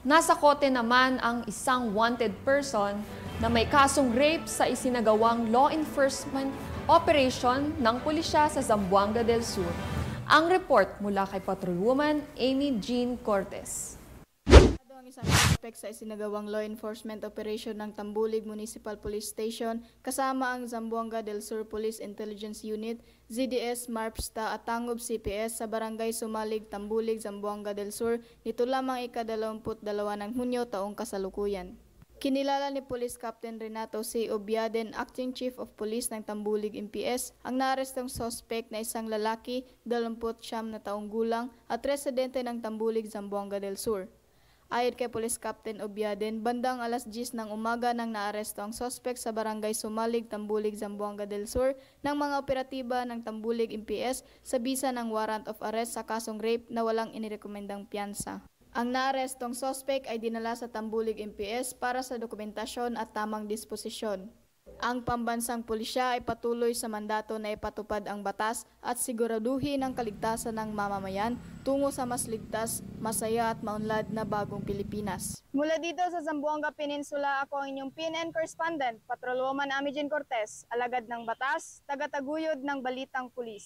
Nasa kote naman ang isang wanted person na may kasong rape sa isinagawang law enforcement operation ng pulisya sa Zamboanga del Sur. Ang report mula kay Patrolwoman Amy Jean Cortez. Ang isang suspect sa isinagawang law enforcement operation ng Tambulig Municipal Police Station kasama ang Zamboanga del Sur Police Intelligence Unit, ZDS, MARPSTA at Tangob CPS sa Barangay Sumalig, Tambulig, Zamboanga del Sur nito lamang ika-22 ng Hunyo taong kasalukuyan. Kinilala ni Police Captain Renato C. Obiaden, Acting Chief of Police ng Tambulig MPS, ang naarestong suspect na isang lalaki, 29 na taong gulang at residente ng Tambulig, Zamboanga del Sur. Ayon kay Police Captain Obiaden, bandang alas 10 ng umaga nang naaresto ang suspect sa Barangay Sumalig, Tambulig, Zamboanga del Sur ng mga operatiba ng Tambulig MPS sa bisa ng warrant of arrest sa kasong rape na walang inirekomendang piyansa. Ang naarestong suspect ay dinala sa Tambulig MPS para sa dokumentasyon at tamang disposisyon. Ang pambansang pulisya ay patuloy sa mandato na ipatupad ang batas at siguraduhin ang kaligtasan ng mamamayan tungo sa mas ligtas, masaya at maunlad na bagong Pilipinas. Mula dito sa Zamboanga Peninsula, ako ang inyong PNN correspondent, Patrolwoman Amy Jean Cortez, alagad ng batas, tagataguyod ng balitang pulis.